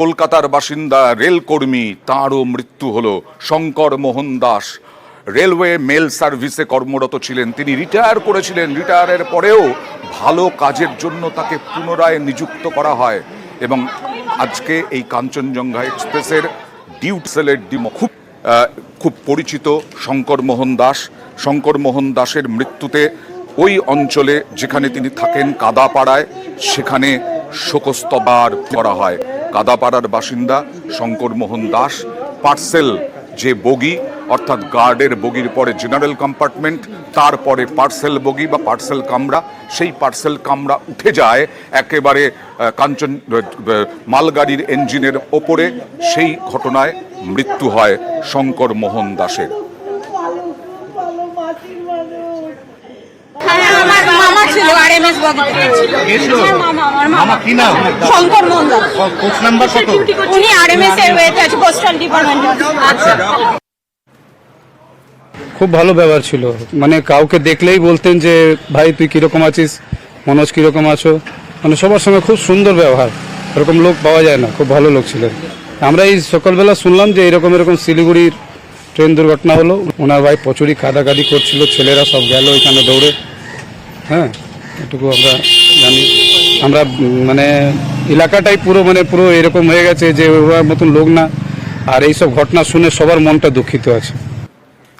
কলকাতার বাসিন্দা রেলকর্মী, তাঁরও মৃত্যু হলো। শঙ্কর মোহন দাস রেলওয়ে মেল সার্ভিসে কর্মরত ছিলেন। তিনি রিটায়ার করেছিলেন। রিটায়ারের পরেও ভালো কাজের জন্য তাকে পুনরায় নিযুক্ত করা হয় এবং আজকে এই কাঞ্চনজঙ্ঘা এক্সপ্রেসের ডিউটি সেলের খুব পরিচিত শঙ্কর মোহন দাস। শঙ্কর মোহন দাসের মৃত্যুতে ওই অঞ্চলে যেখানে তিনি থাকেন কাদাপাড়ায়, সেখানে শোকস্তবার করা হয়। কাদাপাড়ার বাসিন্দা শঙ্কর মোহন দাস পার্সেল যে বগি, অর্থাৎ গার্ডের বগির পরে জেনারেল কম্পার্টমেন্ট, তারপরে পার্সেল বগি বা পার্সেল কামরা, সেই পার্সেল কামরা উঠে যায় একেবারে কাঞ্চন মালগাড়ির ইঞ্জিনের ওপরে। সেই ঘটনায় মৃত্যু হয় শঙ্কর মোহন দাসের। শঙ্কর মোহন দাস কোচ নাম্বার কত? উনি আরএমএস এর ওয়েতে আছে, পোস্টাল ডিপার্টমেন্টে। আচ্ছা, খুব ভালো ব্যবহার ছিল, মানে কাউকে দেখলেই বলতেন যে ভাই তুই কিরকম আছিস, মনোজ কিরকম আছো, মানে সবার সঙ্গে খুব সুন্দর ব্যবহার। এরকম লোক পাওয়া যায় না, খুব ভালো লোক ছিলেন। আমরা এই সকালবেলা শুনলাম যে এরকম শিলিগুড়ির ট্রেন দুর্ঘটনা হলো। ওনার ভাই প্রচুরই কাদাকাদি করছিল, ছেলেরা সব গেল এখানে দৌড়ে। হ্যাঁ, এটুকু আমরা জানি। আমরা মানে এলাকাটাই পুরো এরকম হয়ে গেছে যে ওর মতন লোক না। আর এইসব ঘটনা শুনে সবার মনটা দুঃখিত আছে।